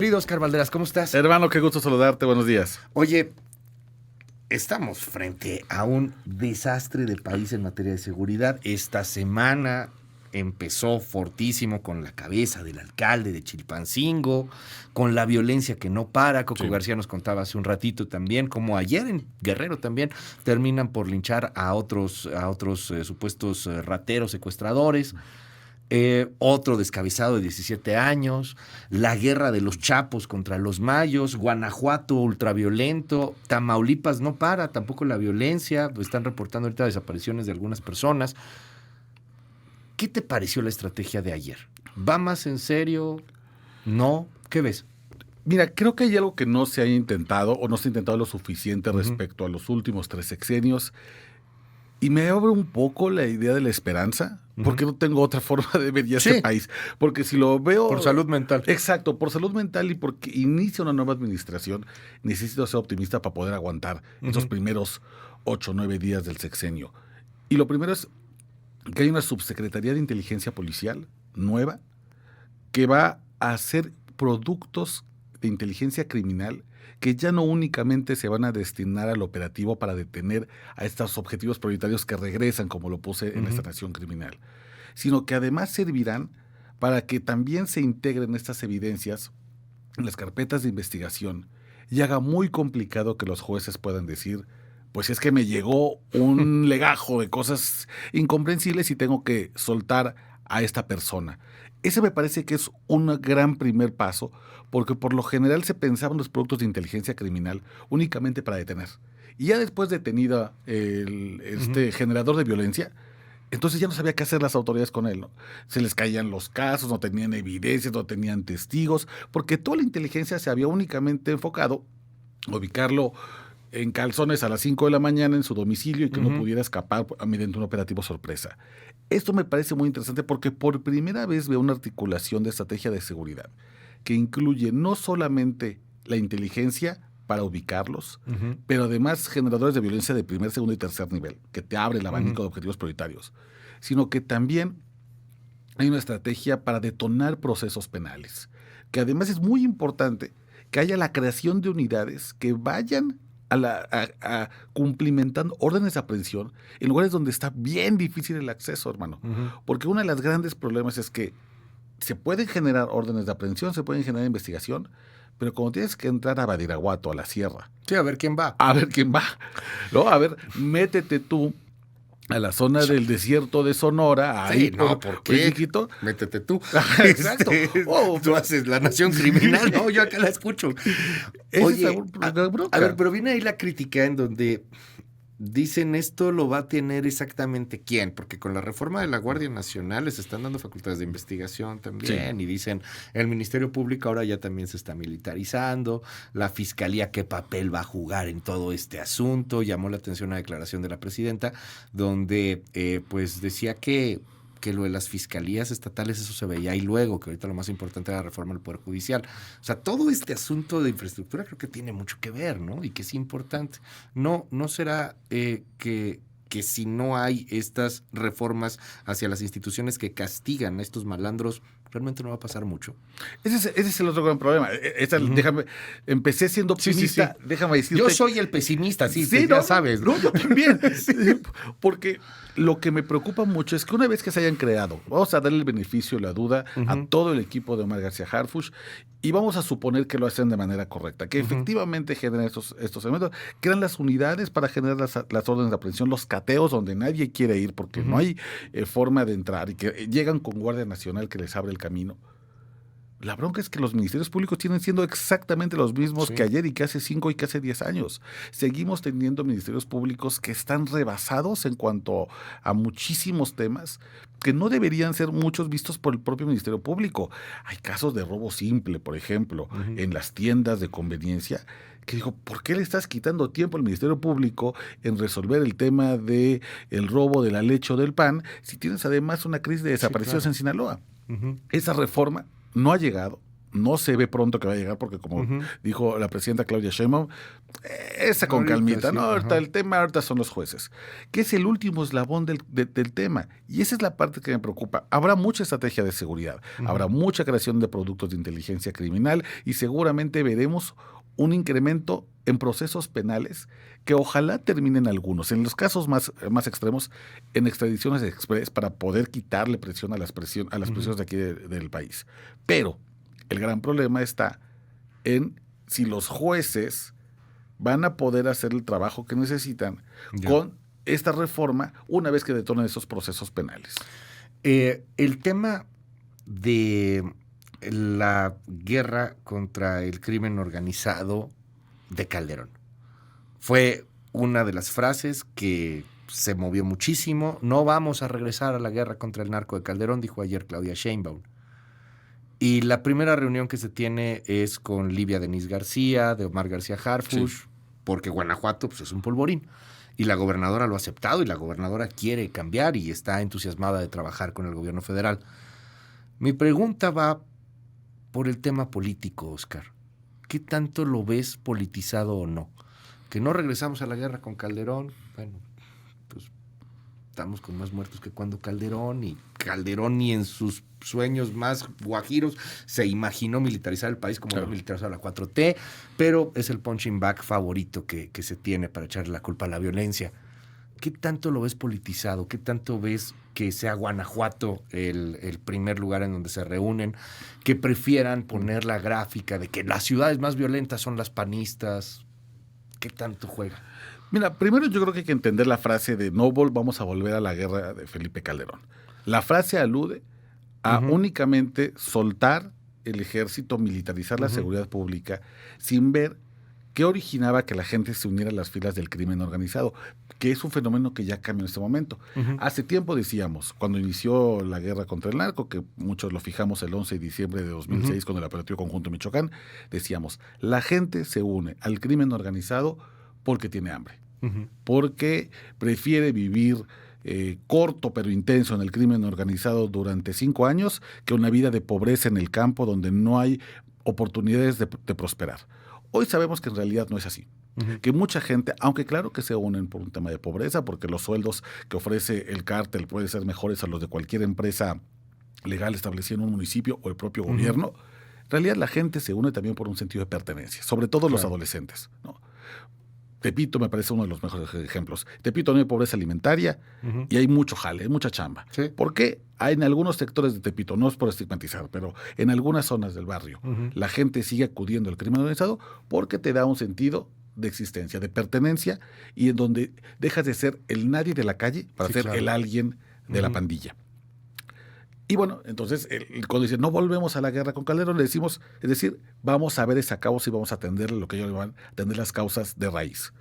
Querido Oscar Valderas, ¿cómo estás? Hermano, qué gusto saludarte, buenos días. Oye, estamos frente a un desastre de país en materia de seguridad. Esta semana empezó fortísimo con la cabeza del alcalde de Chilpancingo, con la violencia que no para. Coco Sí. García nos contaba hace un ratito también, como ayer en Guerrero también terminan por linchar a otros supuestos rateros secuestradores. Otro descabezado de 17 años, la guerra de los Chapos contra los Mayos, Guanajuato ultraviolento, Tamaulipas no para, tampoco la violencia, están reportando ahorita desapariciones de algunas personas. ¿Qué te pareció la estrategia de ayer? ¿Va más en serio? ¿No? ¿Qué ves? Mira, creo que hay algo que no se ha intentado o no se ha intentado lo suficiente respecto a los últimos 3 sexenios. Y me abre un poco la idea de la esperanza, porque no tengo otra forma de ver ya este país. Porque si lo veo... Por salud mental. Exacto, por salud mental y porque inicia una nueva administración, necesito ser optimista para poder aguantar estos primeros 8 o 9 días del sexenio. Y lo primero es que hay una subsecretaría de inteligencia policial nueva que va a hacer productos de inteligencia criminal que ya no únicamente se van a destinar al operativo para detener a estos objetivos prioritarios que regresan, como lo puse en la extracción criminal, sino que además servirán para que también se integren estas evidencias en las carpetas de investigación y haga muy complicado que los jueces puedan decir, pues es que me llegó un legajo de cosas incomprensibles y tengo que soltar a esta persona. Ese me parece que es un gran primer paso, porque por lo general se pensaban los productos de inteligencia criminal únicamente para detener. Y ya después detenida el generador de violencia, entonces ya no sabía qué hacer las autoridades con él, ¿no? Se les caían los casos, no tenían evidencias, no tenían testigos, porque toda la inteligencia se había únicamente enfocado a ubicarlo en calzones a las 5 de la mañana en su domicilio y que no pudiera escapar mediante un operativo sorpresa. Esto me parece muy interesante porque por primera vez veo una articulación de estrategia de seguridad que incluye no solamente la inteligencia para ubicarlos, pero además generadores de violencia de primer, segundo y tercer nivel, que te abre el abanico de objetivos prioritarios, sino que también hay una estrategia para detonar procesos penales, que además es muy importante que haya la creación de unidades que vayan a cumplimentando órdenes de aprehensión en lugares donde está bien difícil el acceso, hermano. Porque uno de los grandes problemas es que se pueden generar órdenes de aprehensión, se pueden generar investigación, pero cuando tienes que entrar a Badiraguato, a la sierra, Sí, a ver quién va. a ver quién va, ¿no? A ver, métete tú a la zona del desierto de Sonora, ahí Sí, no, ¿por qué? Chiquito. Métete tú. Exacto. Tú haces la nación criminal, ¿no? Yo acá la escucho. Esa Oye, es la bronca. a ver, pero viene ahí la crítica en donde dicen esto lo va a tener exactamente quién, porque con la reforma de la Guardia Nacional les están dando facultades de investigación también, y dicen el Ministerio Público ahora ya también se está militarizando, la Fiscalía qué papel va a jugar en todo este asunto. Llamó la atención una declaración de la presidenta donde pues decía que lo de las fiscalías estatales, eso se veía ahí luego, que ahorita lo más importante era la reforma del Poder Judicial. O sea, todo este asunto de infraestructura creo que tiene mucho que ver, ¿no? Y que es importante. No será que si no hay estas reformas hacia las instituciones que castigan a estos malandros, realmente no va a pasar mucho. Ese es el otro gran problema. Déjame, empecé siendo optimista, Sí. déjame decirte. Yo soy el pesimista, sí, Sí, ya no, sabes. No, yo también. Porque lo que me preocupa mucho es que una vez que se hayan creado, vamos a darle el beneficio de la duda a todo el equipo de Omar García Harfuch y vamos a suponer que lo hacen de manera correcta, que efectivamente generan estos elementos, crean las unidades para generar las órdenes de aprehensión, los cateos donde nadie quiere ir porque no hay forma de entrar y que llegan con Guardia Nacional que les abre el camino. La bronca es que los ministerios públicos tienen siendo exactamente los mismos que ayer y que hace 5 y que hace 10 años. Seguimos teniendo ministerios públicos que están rebasados en cuanto a muchísimos temas que no deberían ser muchos vistos por el propio Ministerio Público. Hay casos de robo simple, por ejemplo, en las tiendas de conveniencia, que digo, ¿por qué le estás quitando tiempo al Ministerio Público en resolver el tema de el robo de la leche o del pan si tienes además una crisis de desapariciones en Sinaloa? Esa reforma no ha llegado, no se ve pronto que va a llegar porque como dijo la presidenta Claudia Sheinbaum, esa con calmita, sí, ¿no? Ahorita el tema ahorita son los jueces, que es el último eslabón del tema. Y esa es la parte que me preocupa. Habrá mucha estrategia de seguridad, habrá mucha creación de productos de inteligencia criminal y seguramente veremos un incremento en procesos penales que ojalá terminen algunos, en los casos más extremos, en extradiciones express para poder quitarle presión a las prisiones de aquí del país. Pero el gran problema está en si los jueces van a poder hacer el trabajo que necesitan con esta reforma una vez que detonen esos procesos penales. El tema de la guerra contra el crimen organizado de Calderón fue una de las frases que se movió muchísimo. No vamos a regresar a la guerra contra el narco de Calderón, dijo ayer Claudia Sheinbaum. Y la primera reunión que se tiene es con Livia Denise García, de Omar García Harfuch, porque Guanajuato pues, es un polvorín. Y la gobernadora lo ha aceptado y la gobernadora quiere cambiar y está entusiasmada de trabajar con el gobierno federal. Mi pregunta va por el tema político, Oscar. ¿Qué tanto lo ves politizado o no? Que no regresamos a la guerra con Calderón, bueno, pues estamos con más muertos que cuando Calderón, y Calderón ni en sus sueños más guajiros se imaginó militarizar el país como lo ha militarizado la 4T, pero es el punching bag favorito que se tiene para echarle la culpa a la violencia. ¿Qué tanto lo ves politizado? ¿Qué tanto ves que sea Guanajuato el primer lugar en donde se reúnen? Que prefieran poner la gráfica de que las ciudades más violentas son las panistas. ¿Qué tanto juega? Mira, primero yo creo que hay que entender la frase de no vamos a volver a la guerra de Felipe Calderón. La frase alude a únicamente soltar el ejército, militarizar la seguridad pública, sin ver qué originaba que la gente se uniera a las filas del crimen organizado, que es un fenómeno que ya cambió en este momento. Hace tiempo decíamos, cuando inició la guerra contra el narco, que muchos lo fijamos el 11 de diciembre de 2006 con el operativo conjunto Michoacán, decíamos, la gente se une al crimen organizado porque tiene hambre, porque prefiere vivir corto pero intenso en el crimen organizado durante 5 años que una vida de pobreza en el campo donde no hay oportunidades de prosperar. Hoy sabemos que en realidad no es así, que mucha gente, aunque claro que se unen por un tema de pobreza, porque los sueldos que ofrece el cártel pueden ser mejores a los de cualquier empresa legal establecida en un municipio o el propio gobierno, en realidad la gente se une también por un sentido de pertenencia, sobre todo los adolescentes, ¿no? Tepito me parece uno de los mejores ejemplos. Tepito no hay pobreza alimentaria y hay mucho jale, hay mucha chamba. Sí. ¿Por qué? Hay en algunos sectores de Tepito, no es por estigmatizar, pero en algunas zonas del barrio, la gente sigue acudiendo al crimen organizado porque te da un sentido de existencia, de pertenencia, y en donde dejas de ser el nadie de la calle para ser el alguien de la pandilla. Y bueno, entonces, cuando dice no volvemos a la guerra con Calderón, le decimos, es decir, vamos a ver esa causa y vamos a atender lo que ellos van a atender las causas de raíz.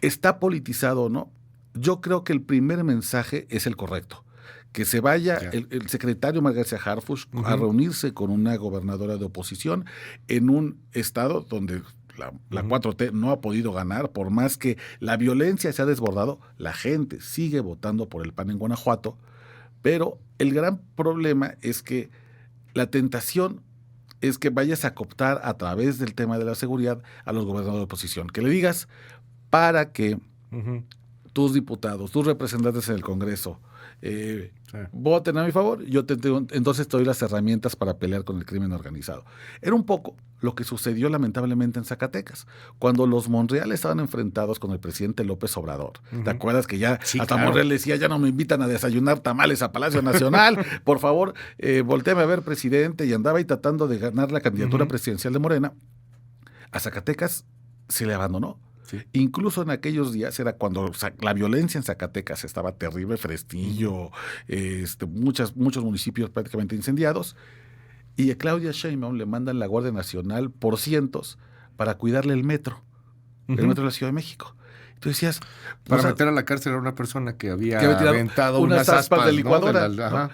¿Está politizado o no? Yo creo que el primer mensaje es el correcto. Que se vaya el secretario Omar García Harfuch a reunirse con una gobernadora de oposición en un estado donde la 4T no ha podido ganar, por más que la violencia se ha desbordado, la gente sigue votando por el PAN en Guanajuato. Pero el gran problema es que la tentación es que vayas a cooptar a través del tema de la seguridad a los gobernadores de oposición. Que le digas para que tus diputados, tus representantes en el Congreso voten a mi favor, entonces te doy las herramientas para pelear con el crimen organizado. Era un poco lo que sucedió lamentablemente en Zacatecas, cuando los Monreal estaban enfrentados con el presidente López Obrador. ¿Te acuerdas que ya Monreal decía, ya no me invitan a desayunar tamales a Palacio Nacional? Por favor, voltéame a ver, presidente, y andaba ahí tratando de ganar la candidatura presidencial de Morena. A Zacatecas se le abandonó. Sí. Incluso en aquellos días era cuando la violencia en Zacatecas estaba terrible, Fresnillo, muchos municipios prácticamente incendiados, y a Claudia Sheinbaum le mandan la Guardia Nacional por cientos para cuidarle el metro de la Ciudad de México. Tú decías... Para meter a la cárcel a una persona que había aventado unas aspas de licuadora. ¿No?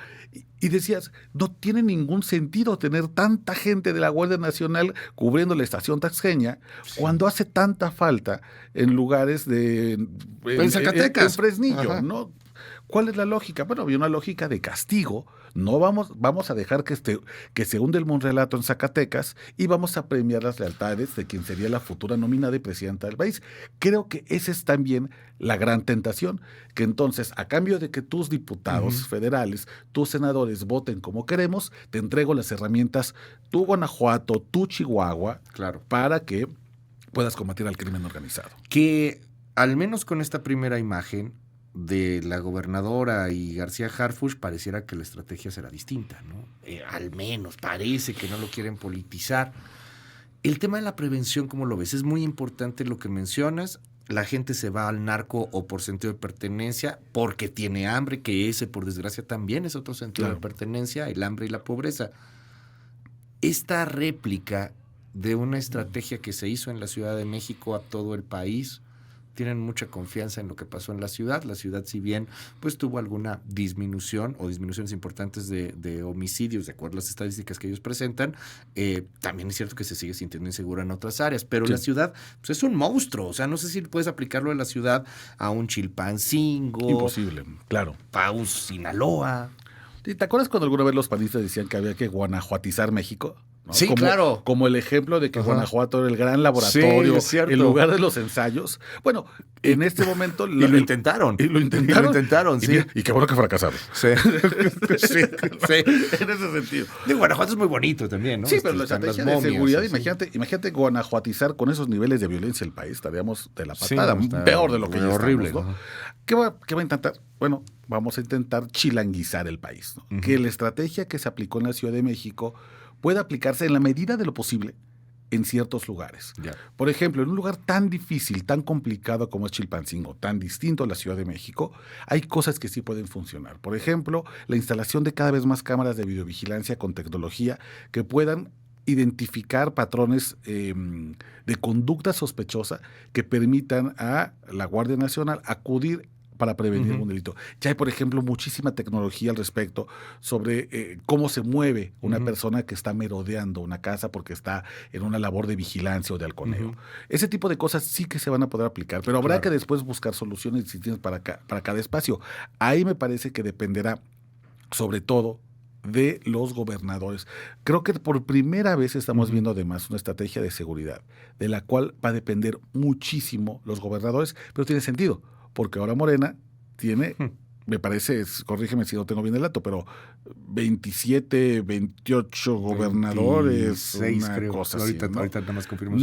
Y decías, no tiene ningún sentido tener tanta gente de la Guardia Nacional cubriendo la estación taxeña cuando hace tanta falta en lugares en Zacatecas. En Fresnillo, ¿no? ¿Cuál es la lógica? Bueno, había una lógica de castigo, No vamos a dejar que se hunde el monrelato en Zacatecas y vamos a premiar las lealtades de quien sería la futura nómina de presidenta del país. Creo que esa es también la gran tentación, que entonces, a cambio de que tus diputados federales, tus senadores voten como queremos, te entrego las herramientas, tu Guanajuato, tu Chihuahua, claro, para que puedas combatir al crimen organizado. Que al menos con esta primera imagen de la gobernadora y García Harfuch pareciera que la estrategia será distinta, ¿no? Al menos parece que no lo quieren politizar. El tema de la prevención, ¿cómo lo ves? Es muy importante lo que mencionas. La gente se va al narco o por sentido de pertenencia porque tiene hambre, que ese por desgracia también es otro sentido de pertenencia, el hambre y la pobreza. Esta réplica de una estrategia que se hizo en la Ciudad de México a todo el país, tienen mucha confianza en lo que pasó en la ciudad. La ciudad, si bien pues tuvo alguna disminución o disminuciones importantes de homicidios, de acuerdo a las estadísticas que ellos presentan, también es cierto que se sigue sintiendo insegura en otras áreas, pero la ciudad pues, es un monstruo. O sea, no sé si puedes aplicarlo en la ciudad a un Chilpancingo. Imposible, claro. A un Sinaloa. ¿Te acuerdas cuando alguna vez los panistas decían que había que guanajuatizar México? ¿No? Sí, claro. Como el ejemplo de que Guanajuato era el gran laboratorio, sí, el lugar de los ensayos. Bueno, en este momento... Y lo intentaron. Y lo intentaron, sí. Y qué bueno que fracasaron. Sí. sí. En ese sentido. De Guanajuato es muy bonito también, ¿no? Sí, pero la estrategia de seguridad, imagínate guanajuatizar con esos niveles de violencia el país. Estaríamos de la patada, peor de lo que ya horrible, estamos, ¿no? ¿Qué va a intentar? Bueno, vamos a intentar chilanguizar el país, ¿no? Que la estrategia que se aplicó en la Ciudad de México puede aplicarse en la medida de lo posible en ciertos lugares. Por ejemplo, en un lugar tan difícil, tan complicado como es Chilpancingo, tan distinto a la Ciudad de México, hay cosas que sí pueden funcionar. Por ejemplo, la instalación de cada vez más cámaras de videovigilancia con tecnología que puedan identificar patrones de conducta sospechosa que permitan a la Guardia Nacional acudir para prevenir un delito. Ya hay, por ejemplo, muchísima tecnología al respecto sobre cómo se mueve una persona que está merodeando una casa porque está en una labor de vigilancia o de halconeo. Ese tipo de cosas sí que se van a poder aplicar, pero habrá que después buscar soluciones distintas para cada espacio. Ahí me parece que dependerá, sobre todo, de los gobernadores. Creo que por primera vez estamos viendo además una estrategia de seguridad, de la cual va a depender muchísimo los gobernadores, pero tiene sentido. Porque ahora Morena tiene, me parece, corrígeme si no tengo bien el dato, pero 27, 28 gobernadores, 26, una creo. cosa Ahorita, así, ¿no? ahorita nada más confirmamos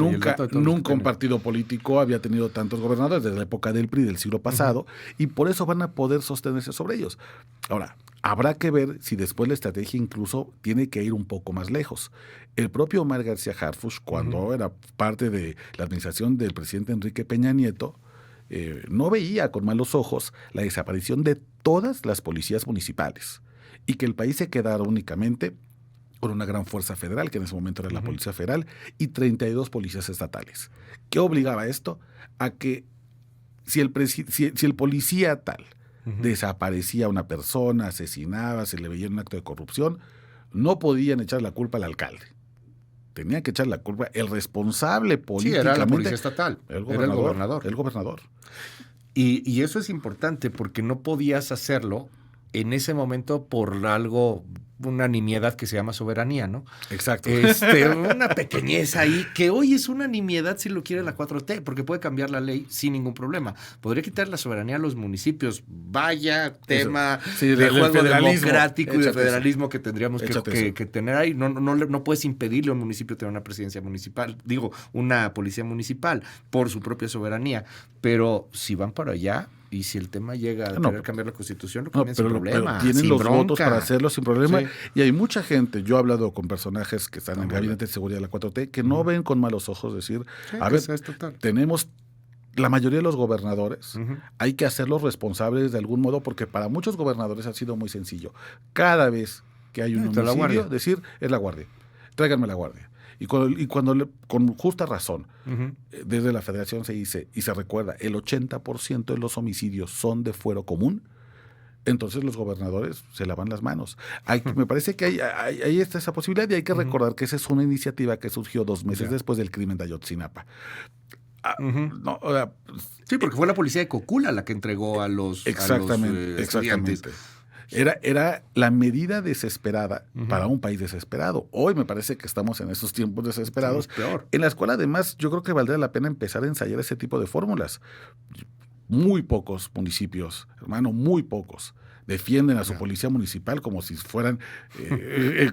Nunca un partido político había tenido tantos gobernadores desde la época del PRI del siglo pasado, y por eso van a poder sostenerse sobre ellos. Ahora, habrá que ver si después la estrategia incluso tiene que ir un poco más lejos. El propio Omar García Harfuch, cuando era parte de la administración del presidente Enrique Peña Nieto, no veía con malos ojos la desaparición de todas las policías municipales y que el país se quedara únicamente con una gran fuerza federal, que en ese momento era la Policía Federal, y 32 policías estatales. ¿Qué obligaba esto? A que si el policía tal desaparecía a una persona, asesinaba, se le veía un acto de corrupción, no podían echar la culpa al alcalde. Tenía que echar la culpa el responsable políticamente. Sí, era la policía estatal. Era el gobernador. El gobernador. Y eso es importante porque no podías hacerlo en ese momento por algo, una nimiedad que se llama soberanía, ¿no? Exacto. Una pequeñez ahí, que hoy es una nimiedad si lo quiere la 4T, porque puede cambiar la ley sin ningún problema. Podría quitar la soberanía a los municipios. Vaya tema de juego democrático y de federalismo que tendríamos que tener ahí. No puedes impedirle a un municipio tener una presidencia municipal, una policía municipal, por su propia soberanía. Pero si van para allá, y si el tema llega a querer cambiar la Constitución, lo cambian sin problema. Pero tienen los bronca. votos para hacerlo sin problema. Sí. Y hay mucha gente, yo he hablado con personajes que están en el Gabinete de Seguridad de la 4T, que no ven con malos ojos decir, a ver, tenemos la mayoría de los gobernadores, hay que hacerlos responsables de algún modo, porque para muchos gobernadores ha sido muy sencillo. Cada vez que hay un homicidio, decir, es la Guardia. Tráiganme la Guardia. Y cuando con justa razón, desde la Federación se dice, y se recuerda, el 80% de los homicidios son de fuero común, entonces los gobernadores se lavan las manos. Me parece que ahí está esa posibilidad, y hay que recordar que esa es una iniciativa que surgió 2 meses después del crimen de Ayotzinapa. Sí, porque fue la policía de Cocula la que entregó a los estudiantes. Era la medida desesperada Ujú. para un país desesperado. Hoy me parece que estamos en esos tiempos desesperados, Estamos peor. en las cuales además yo creo que valdría la pena empezar a ensayar ese tipo de fórmulas. Muy pocos municipios, hermano, muy pocos, defienden a su policía municipal como si fueran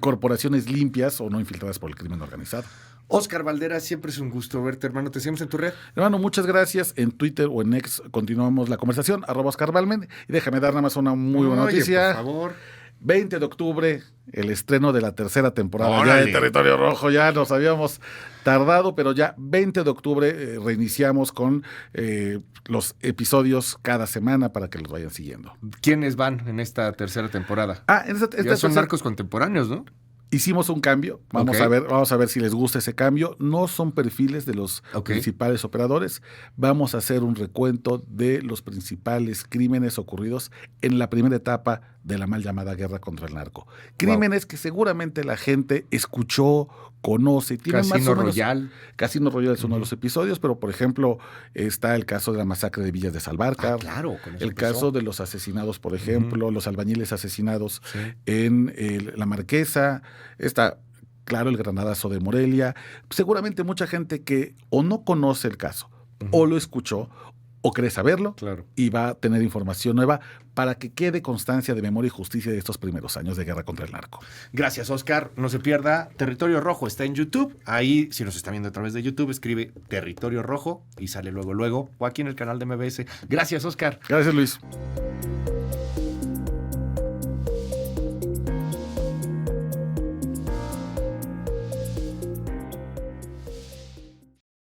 corporaciones limpias o no infiltradas por el crimen organizado. Óscar Valderas, siempre es un gusto verte, hermano. ¿Te seguimos en tu red? Hermano, muchas gracias. En Twitter o en X continuamos la conversación, @OscarValmen. Y déjame dar nada más una muy buena Oye, noticia. por favor. 20 de octubre, el estreno de la tercera temporada ya ¡Órale! de Territorio Rojo. Ya nos habíamos tardado, pero ya 20 de octubre reiniciamos con los episodios cada semana para que los vayan siguiendo. ¿Quiénes van en esta tercera temporada? En esta Ya son tercera- narcos contemporáneos, ¿no? Hicimos un cambio, vamos Ok. a ver si les gusta ese cambio. No son perfiles de los Ok. principales operadores. Vamos a hacer un recuento de los principales crímenes ocurridos en la primera etapa de la mal llamada guerra contra el narco. Crímenes que seguramente la gente escuchó, conoce, tiene más Casino o menos. Royal. Casino Royal es uno de Ujú. los episodios, pero por ejemplo está el caso de la masacre de Villas de Salvarcar. Claro. Con eso El empezó. caso de los asesinados, por ejemplo, los albañiles asesinados Sí. en La Marquesa, está, claro, el granadazo de Morelia. Seguramente mucha gente que o no conoce el caso, o lo escuchó, o cree saberlo, Claro. y va a tener información nueva para que quede constancia de memoria y justicia de estos primeros años de guerra contra el narco. Gracias, Óscar. No se pierda. Territorio Rojo está en YouTube. Ahí, si nos está viendo a través de YouTube, escribe Territorio Rojo y sale luego, o aquí en el canal de MBS. Gracias, Óscar. Gracias, Luis.